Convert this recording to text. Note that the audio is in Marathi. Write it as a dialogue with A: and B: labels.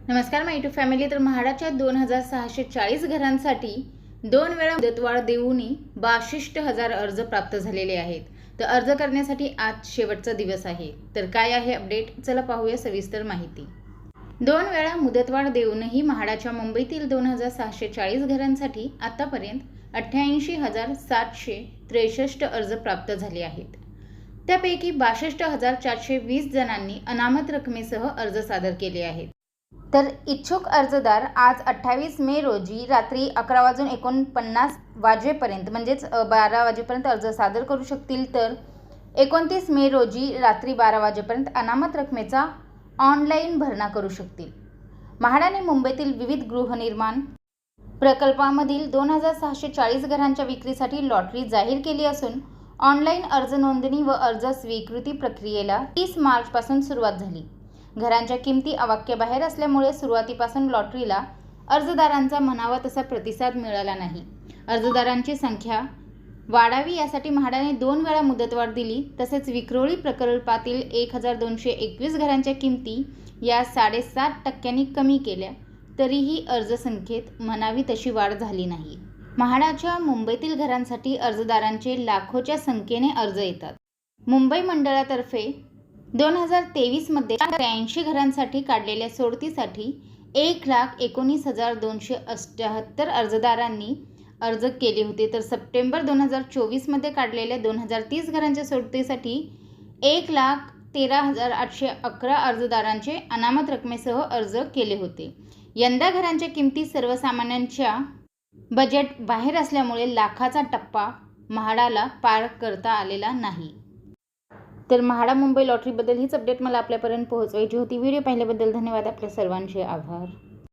A: नमस्कार माय यूट्यूब फॅमिली। तर म्हाडाच्या 2640 घरांसाठी 2 वेळा मुदतवाढ देऊनही 62,000 अर्ज प्राप्त झालेले आहेत। तर अर्ज करण्यासाठी आज शेवटचा दिवस आहे। तर काय आहे अपडेट, चला पाहूया सविस्तर माहिती। 2 वेळा मुदतवाढ देऊनही म्हाडाच्या मुंबईतील 2640 घरांसाठी आतापर्यंत 88,763 अर्ज प्राप्त झाले आहेत। त्यापैकी 62,420 जणांनी अनामत रकमेसह अर्ज सादर केले आहेत। तर इच्छुक अर्जदार आज 28 मे रोजी रात्री 11:49 वाजेपर्यंत म्हणजेच 12 वाजेपर्यंत अर्ज सादर करू शकतील। तर 29 मे रोजी रात्री 12 वाजेपर्यंत अनामत रकमेचा ऑनलाईन भरणा करू शकतील। म्हाडाने मुंबईतील विविध गृहनिर्माण प्रकल्पांमधील 2640 घरांच्या विक्रीसाठी लॉटरी जाहीर केली असून ऑनलाईन अर्ज नोंदणी व अर्ज स्वीकृती प्रक्रियेला 30 मार्चपासून सुरुवात झाली। घरांच्या किमती अवाक्याबाहेर असल्यामुळे सुरुवातीपासून लॉटरीला अर्जदारांचा म्हणावा तसा प्रतिसाद मिळाला नाही। अर्जदारांची संख्या वाढावी यासाठी म्हाडाने 2 वेळा मुदतवाढ दिली। तसेच विक्रोळी प्रकल्पातील 1221 घरांच्या किमती या 7.5% कमी केल्या, तरीही अर्जसंख्येत म्हणावी तशी वाढ झाली नाही। म्हाडाच्या मुंबईतील घरांसाठी अर्जदारांचे लाखोच्या संख्येने अर्ज येतात। मुंबई मंडळातर्फे 2023 मध्ये 83 घरांसाठी काढलेल्या सोडतीसाठी 1,19,278 अर्जदारांनी अर्ज केले होते। तर सप्टेंबर 2024 मध्ये काढलेल्या 2030 घरांच्या सोडतीसाठी 1,13,811 अर्जदारांचे अनामत रकमेसह अर्ज केले होते। यंदा घरांच्या किमती सर्वसामान्यांच्या बजेट बाहेर असल्यामुळे लाखाचा टप्पा म्हाडाला पार करता आलेला नाही। तर म्हाडा मुंबई लॉटरीबद्दल हीच अपडेट मला आपल्यापर्यंत पोहोचवायची होती। व्हिडिओ पाहिल्याबद्दल धन्यवाद। आपल्या सर्वांचे आभार।